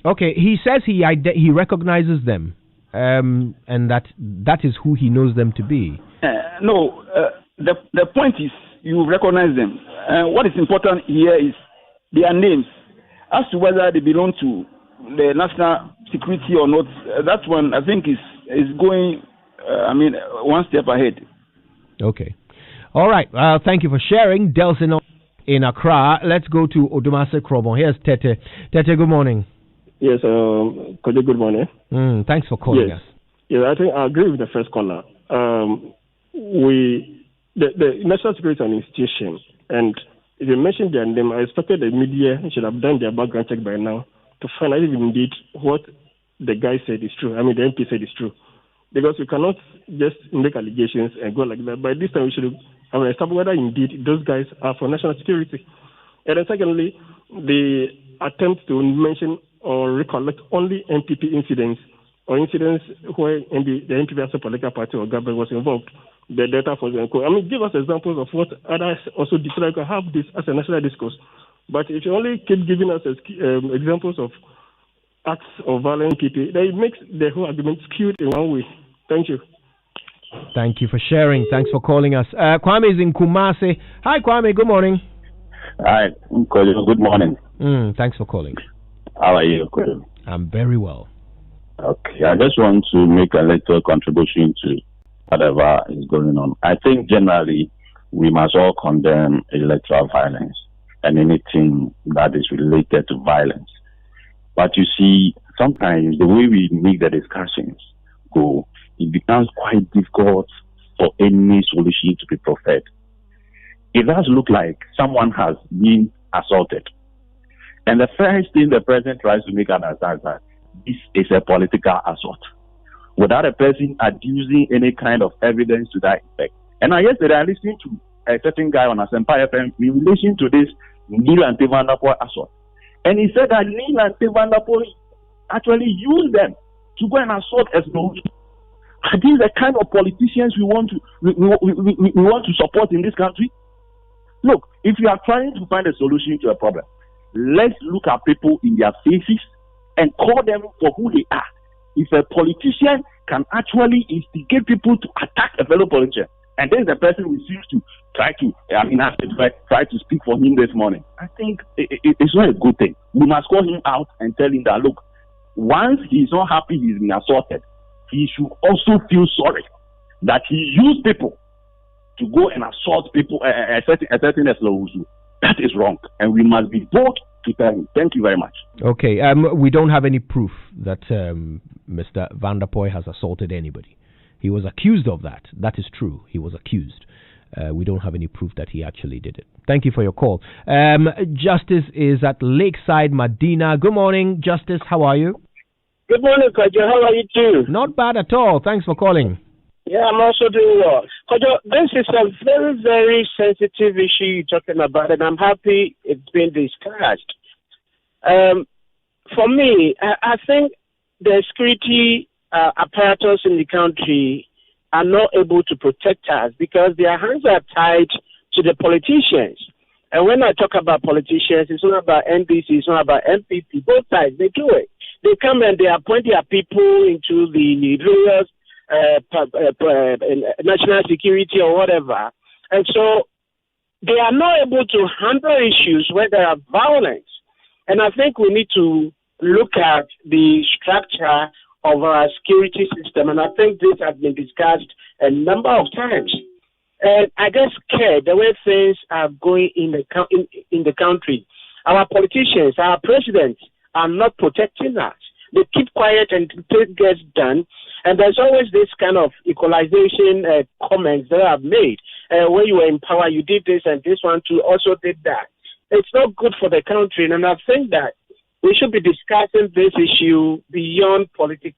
Okay, he says he recognizes them, and that is who he knows them to be. No, the point is you recognize them. What is important here is their names. As to whether they belong to the national security or not, that one I think is going, one step ahead. Okay. All right. Thank you for sharing. Delcino in Accra. Let's go to Odumase Krobon. Here's Tete. Tete, good morning. Yes, good morning. Thanks for calling us. Yes, I think I agree with the first caller. The national security is an institution, and if you mentioned their name, I expected the media should have done their background check by now to find out if indeed what the guy said is true. The MP said is true. Because we cannot just make allegations and go like that. By this time, we should have established whether indeed those guys are for national security. And then secondly, the attempt to mention or recollect only NPP incidents or incidents where the NPP as a political party or government was involved. The data for the give us examples of what others also decide to have this as a national discourse. But if you only keep giving us examples of acts of violence, NPP, then it makes the whole argument skewed in one way. Thank you. Thank you for sharing. Thanks for calling us. Kwame is in Kumasi. Hi, Kwame. Good morning. Hi, good morning. Thanks for calling. How are you? I'm very well. Okay, I just want to make a little contribution to whatever is going on. I think generally we must all condemn electoral violence and anything that is related to violence. But you see, sometimes the way we make the discussions go, it becomes quite difficult for any solution to be proffered. It does look like someone has been assaulted. And the first thing the president tries to make understand is that this is a political assault, without a person adducing any kind of evidence to that effect. And yesterday I listened to a certain guy on Asempa FM in relation to this Neil and Vanderpoel assault. And he said that Neil and Vanderpoel actually used them to go and assault Eslosu. Are these the kind of politicians we want to support in this country? Look, if you are trying to find a solution to a problem, let's look at people in their faces and call them for who they are. If a politician can actually instigate people to attack a fellow politician, and then the person who seems to try to speak for him this morning, I think it's not a good thing. We must call him out and tell him that, look, once he's not happy he's been assaulted, he should also feel sorry that he used people to go and assault people, a certain Eslosu. That is wrong, and we must be bold to tell him. Thank you very much. Okay, we don't have any proof that Mr. Vanderpoel has assaulted anybody. He was accused of that. That is true. He was accused. We don't have any proof that he actually did it. Thank you for your call. Justice is at Lakeside, Medina. Good morning, Justice. How are you? Good morning, Kojo. How are you too? Not bad at all. Thanks for calling. Yeah, I'm also doing well. Kojo, this is a very, very sensitive issue you're talking about, and I'm happy it's been discussed. For me, I think the security apparatus in the country are not able to protect us because their hands are tied to the politicians. And when I talk about politicians, it's not about NDC, it's not about MPP. Both sides, they do it. They come and they appoint their people into the various national security or whatever. And so they are not able to handle issues where there are violence. And I think we need to look at the structure of our security system. And I think this has been discussed a number of times. And I get scared the way things are going in the country. Our politicians, our presidents are not protecting us. They keep quiet and it gets done. And there's always this kind of equalization comments that I've made. When you were in power, you did this and this one too also did that. It's not good for the country. And I think that we should be discussing this issue beyond politics.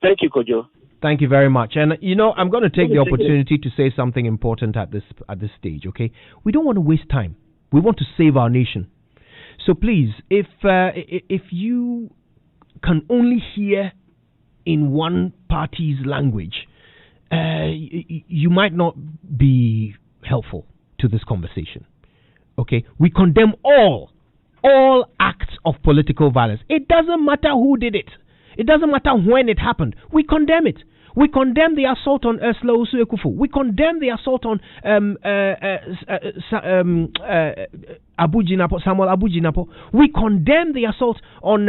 Thank you, Kojo. Thank you very much. And, I'm going to take the opportunity to say something important at this stage, okay? We don't want to waste time. We want to save our nation. So please, if you can only hear in one party's language, you might not be helpful to this conversation. Okay? We condemn all acts of political violence. It doesn't matter who did it. It doesn't matter when it happened. We condemn it. We condemn the assault on Eslosu Ekufu. We condemn the assault on Samuel Abu Jinapo. We condemn the assault on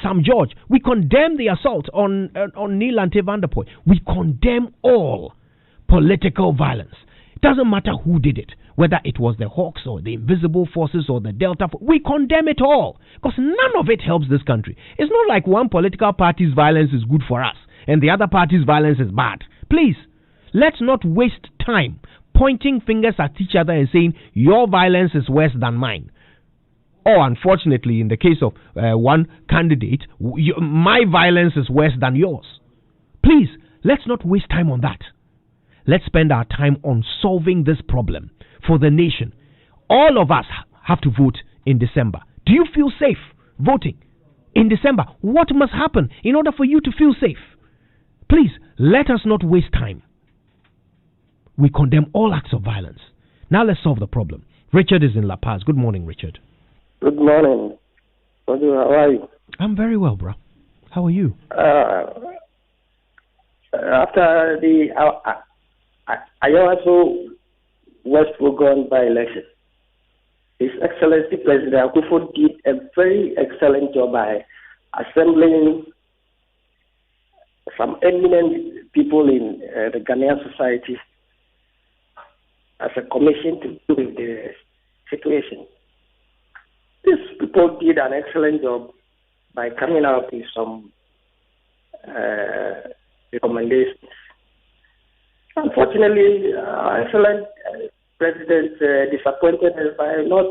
Sam George. We condemn the assault on Neil and Vanderpoel. We condemn all political violence. It doesn't matter who did it, whether it was the Hawks or the Invisible Forces or the Delta. We condemn it all because none of it helps this country. It's not like one political party's violence is good for us and the other party's violence is bad. Please, let's not waste time pointing fingers at each other and saying your violence is worse than mine. Or unfortunately, in the case of one candidate, my violence is worse than yours. Please, let's not waste time on that. Let's spend our time on solving this problem for the nation. All of us have to vote in December. Do you feel safe voting in December? What must happen in order for you to feel safe? Please, let us not waste time. We condemn all acts of violence. Now let's solve the problem. Richard is in La Paz. Good morning, Richard. Good morning. How are you? I'm very well, bro. How are you? After the Ayawaso West Wuogon by-election, His Excellency President Akufo did a very excellent job by assembling some eminent people in the Ghanaian society as a commission to deal with the situation. These people did an excellent job by coming out with some recommendations. Unfortunately, our excellent President disappointed us by not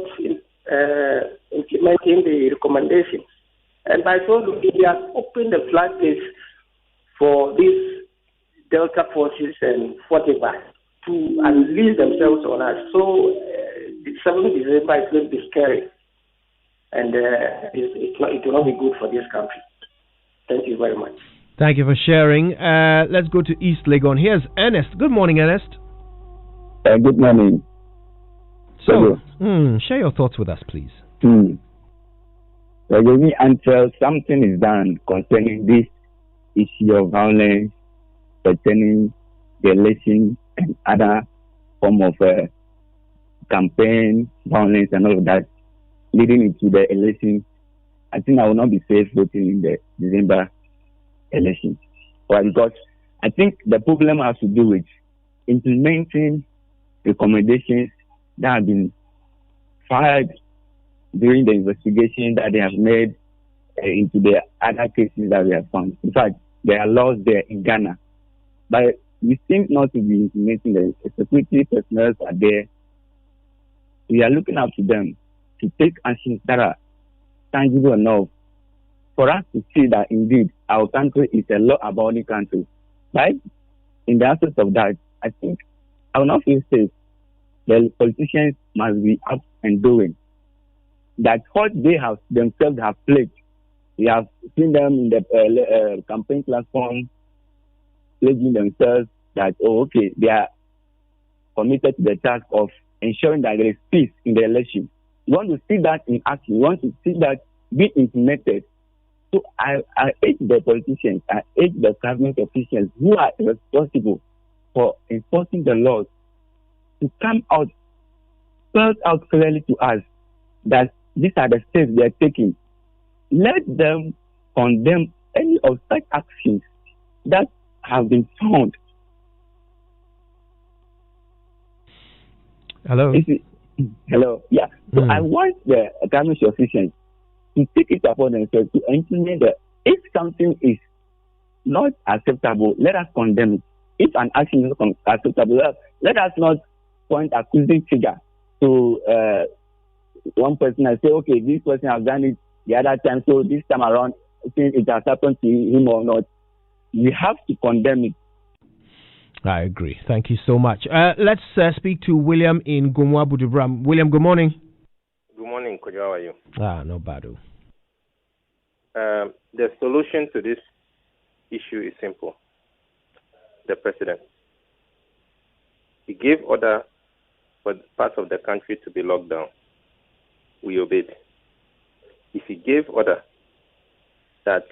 implementing the recommendations. And by so doing, he has opened the floodgates for these Delta forces and whatever to unleash themselves on us. So the 7th December is going to be scary. And it will not be good for this country. Thank you very much. Thank you for sharing. Let's go to East Legon. Here's Ernest. Good morning, Ernest. Good morning. So, share your thoughts with us, please. Until something is done concerning this issue of violence pertaining the election and other form of campaign violence and all of that leading into the election, I think I will not be safe voting in the December election. Well, because I think the problem has to do with implementing recommendations that have been filed during the investigation that they have made into the other cases that we have found. In fact, there are laws there in Ghana, but we seem not to be implementing them. The security personnel are there. We are looking up to them to take actions that are tangible enough for us to see that indeed our country is a law-abiding country. But in the absence of that, I think I will not feel safe. The politicians must be up and doing that what they have themselves have pledged. We have seen them in the campaign platform pledging themselves that, they are committed to the task of ensuring that there is peace in the election. We want to see that in action. We want to see that be implemented. So I urge the politicians, I urge the government officials who are responsible for enforcing the laws to come out, spell out clearly to us that these are the steps they are taking. Let them condemn any of such actions that have been found. Hello? Hello, yeah. So I want the government officials to take it upon themselves to implement that. If something is not acceptable, let us condemn it. If an action is not acceptable, let us not point accusing figure to one person and say, okay, this person has done it the other time, so this time around, since it has happened to him or not, we have to condemn it. I agree. Thank you so much. Let's speak to William in Gomwa Budibram. William, good morning. Good morning, Kojo. How are you? No bad. The solution to this issue is simple. The president. He gave order for parts of the country to be locked down. We obeyed. If he gave order that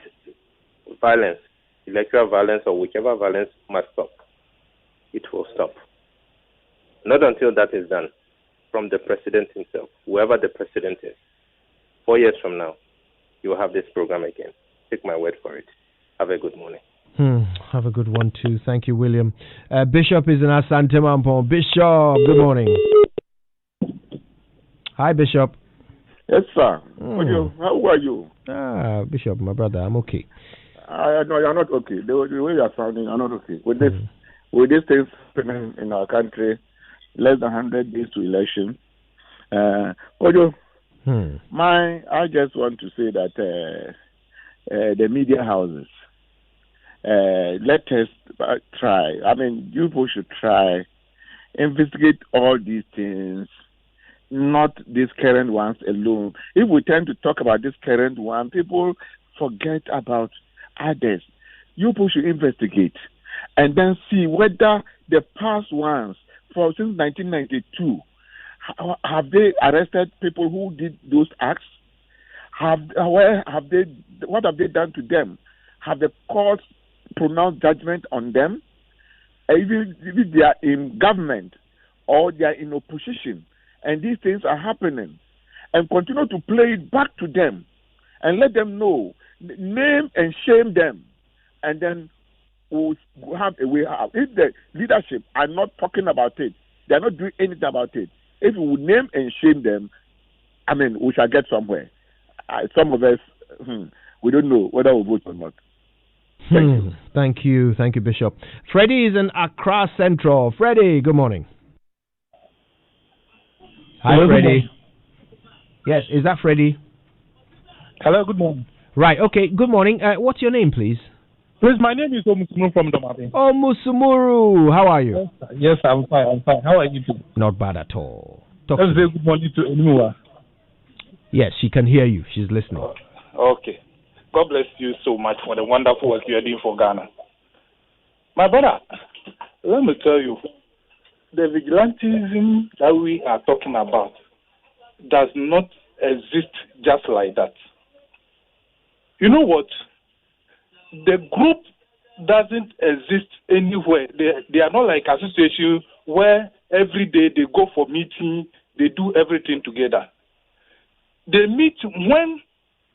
violence, electoral violence or whichever violence must stop, it will stop. Not until that is done from the president himself, whoever the president is. 4 years from now, you will have this program again. Take my word for it. Have a good morning. Have a good one too. Thank you, William. Bishop is in Asante Mampo. Bishop, good morning. Hi, Bishop. Yes, sir. How are you? Bishop, my brother, I'm okay. No, you're not okay. The way you're sounding, you're not okay. With these things happening in our country, less than 100 days to election. I just want to say that the media houses, let us try. I mean, you people should try, investigate all these things, not these current ones alone. If we tend to talk about this current one, people forget about others. You people should investigate and then see whether the past ones, since 1992, have they arrested people who did those acts? What have they done to them? Have the courts pronounced judgment on them? Even if they are in government or they are in opposition, and these things are happening, and continue to play it back to them, and let them know, name and shame them, and then we'll have a way out. If the leadership are not talking about it, they are not doing anything about it. If we would name and shame them, I mean, we shall get somewhere. Some of us we don't know whether we'll vote or not. Thank you, Bishop. Freddie is in Accra Central. Freddie, good morning. Hi, hello, Freddie. Yes, is that Freddie? Hello, good morning. Right, okay, good morning. What's your name, please? Please, my name is Omusumuru from Domabe. Oh, Musumuru, how are you? Yes, I'm fine. How are you doing? Not bad at all. Let's say good morning to Enumua. Yes, she can hear you. She's listening. Okay. God bless you so much for the wonderful work you are doing for Ghana. My brother, let me tell you, the vigilantism that we are talking about does not exist just like that. You know what? The group doesn't exist anywhere. They are not like association where every day they go for meeting, they do everything together. They meet when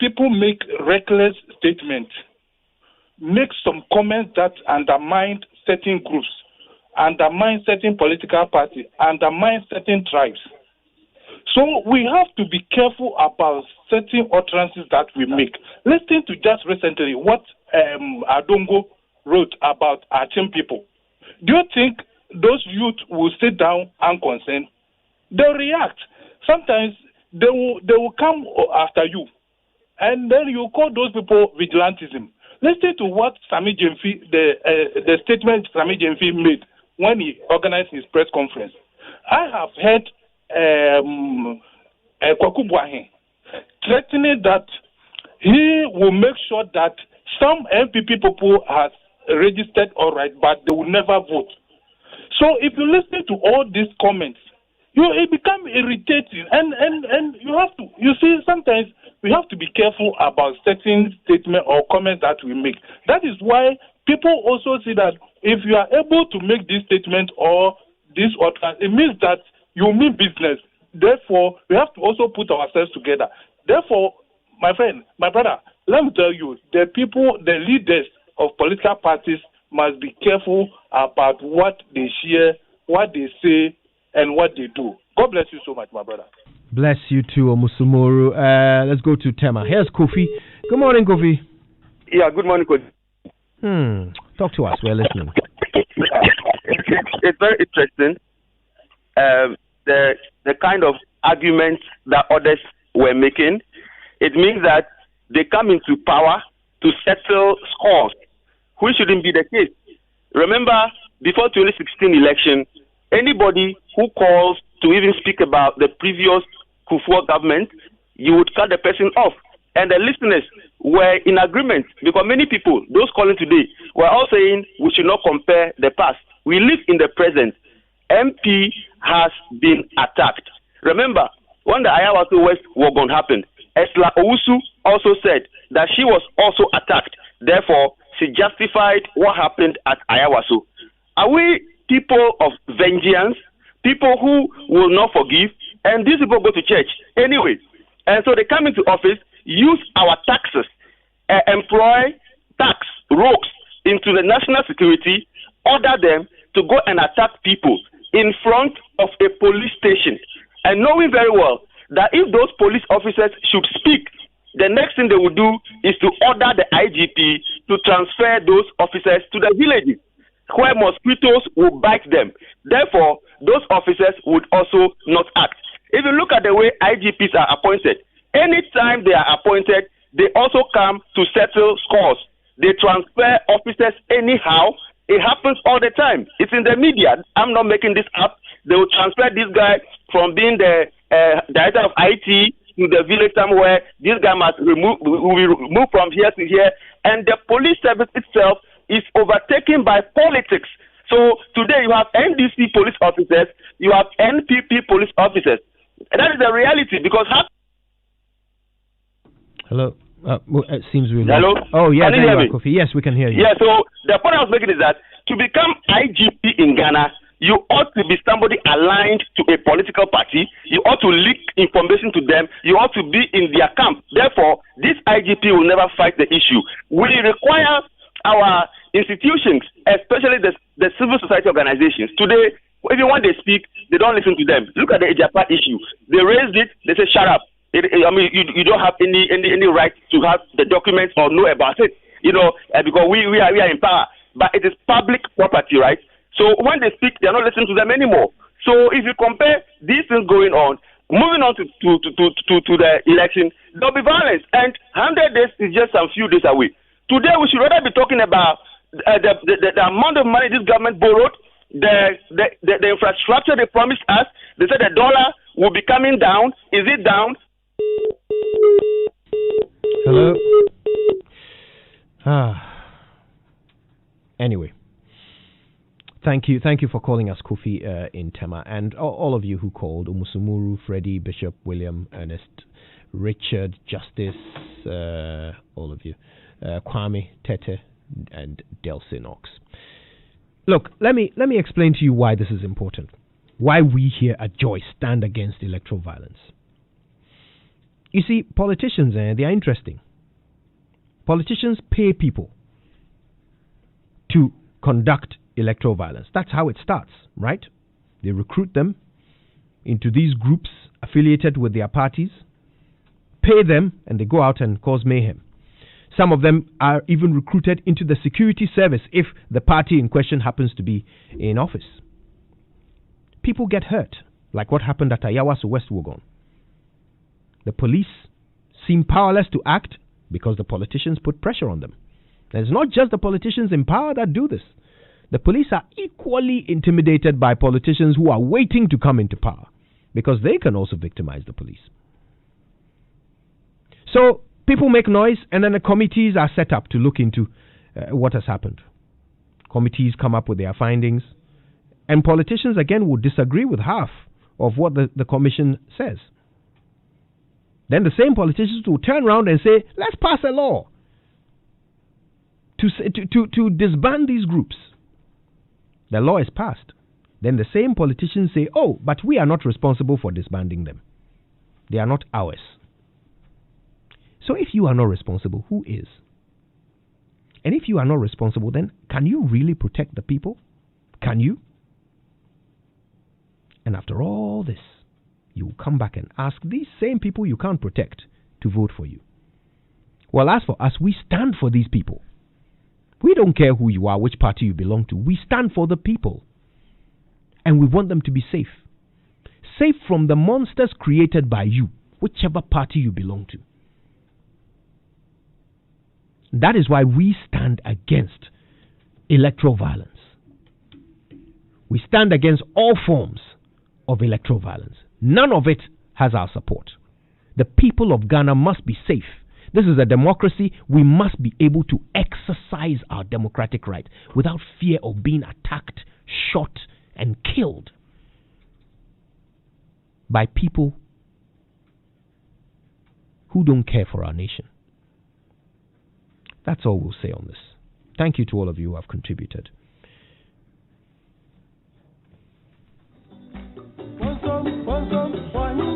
people make reckless statements, make some comments that undermine certain groups, undermine certain political parties, undermine certain tribes. So we have to be careful about certain utterances that we make. Listen to just recently what Adongo wrote about Achim people. Do you think those youth will sit down and consent? They'll react. Sometimes they will come after you, and then you call those people vigilantism. Listen to what Sami Jemfi, the statement Sami Jemfi made when he organized his press conference. I have heard Kwaku Boahen threatening that he will make sure that some MPP people have registered all right, but they will never vote. So if you listen to all these comments, it becomes irritating, and you have to. You see, sometimes we have to be careful about certain statements or comments that we make. That is why people also see that if you are able to make this statement or this utterance, it means that you mean business. Therefore, we have to also put ourselves together. Therefore, my friend, my brother, let me tell you, the people, the leaders of political parties must be careful about what they share, what they say, and what they do. God bless you so much, my brother. Bless you too, Omusumuru. Let's go to Tema. Here's Kofi. Good morning, Kofi. Yeah, good morning, Kofi. Talk to us. We're listening. It's very interesting. The kind of arguments that others were making, it means that they come into power to settle scores, which shouldn't be the case. Remember, before 2016 election, anybody who calls to even speak about the previous Kufuor government, you would cut the person off. And the listeners were in agreement, because many people, those calling today, were all saying we should not compare the past. We live in the present. MP has been attacked. Remember, when the Ayawaso West Wagon happened, Esla Owusu also said that she was also attacked. Therefore, she justified what happened at Ayawaso. Are we people of vengeance, people who will not forgive? And these people go to church anyway. And so they come into office, use our taxes, employ tax rogues into the national security, order them to go and attack people in front of a police station, and knowing very well that if those police officers should speak, the next thing they will do is to order the IGP to transfer those officers to the villages where mosquitoes will bite them. Therefore, those officers would also not act. If you look at the way IGPs are appointed, anytime they are appointed, they also come to settle scores. They transfer officers anyhow. It happens all the time. It's in the media. I'm not making this up. They will transfer this guy from being the director of IT to the village somewhere. This guy will be removed from here to here. And the police service itself is overtaken by politics. So today you have NDC police officers, you have NPP police officers. And that is the reality, because Hello. It seems we Hello? Oh, yeah. Can you hear me? Kofi. Yes, we can hear you. Yeah, so the point I was making is that to become IGP in Ghana, you ought to be somebody aligned to a political party. You ought to leak information to them. You ought to be in their camp. Therefore, this IGP will never fight the issue. We require our institutions, especially the civil society organizations. Today, even when they speak, they don't listen to them. Look at the Ejapa issue. They raised it, they say, shut up. You don't have any right to have the documents or know about it, because we are in power. But it is public property, right? So when they speak, they are not listening to them anymore. So if you compare these things going on, moving on to the election, there'll be violence. And 100 days is just a few days away. Today we should rather be talking about the amount of money this government borrowed, the infrastructure they promised us. They said the dollar will be coming down. Is it down? Hello. Anyway, thank you for calling us, Kofi in Tema, and all of you who called: Umusumuru, Freddie, Bishop, William, Ernest, Richard, Justice, all of you, Kwame, Tete, and Delsin Ox. Look, let me explain to you why this is important. Why we here at Joy stand against electoral violence. You see, politicians, they are interesting. Politicians pay people to conduct electoral violence. That's how it starts, right? They recruit them into these groups affiliated with their parties, pay them, and they go out and cause mayhem. Some of them are even recruited into the security service if the party in question happens to be in office. People get hurt, like what happened at Ayawaso West Wuogon. The police seem powerless to act because the politicians put pressure on them. And it's not just the politicians in power that do this. The police are equally intimidated by politicians who are waiting to come into power because they can also victimize the police. So people make noise, and then the committees are set up to look into what has happened. Committees come up with their findings, and politicians again would disagree with half of what the commission says. Then the same politicians will turn around and say, let's pass a law to disband these groups. The law is passed. Then the same politicians say, oh, but we are not responsible for disbanding them. They are not ours. So if you are not responsible, who is? And if you are not responsible, then can you really protect the people? Can you? And after all this, you will come back and ask these same people you can't protect to vote for you. Well, as for us, we stand for these people. We don't care who you are, which party you belong to. We stand for the people. And we want them to be safe. Safe from the monsters created by you, whichever party you belong to. That is why we stand against electoral violence. We stand against all forms of electoral violence. None of it has our support. The people of Ghana must be safe. This is a democracy. We must be able to exercise our democratic right without fear of being attacked, shot, and killed by people who don't care for our nation. That's all we'll say on this. Thank you to all of you who have contributed.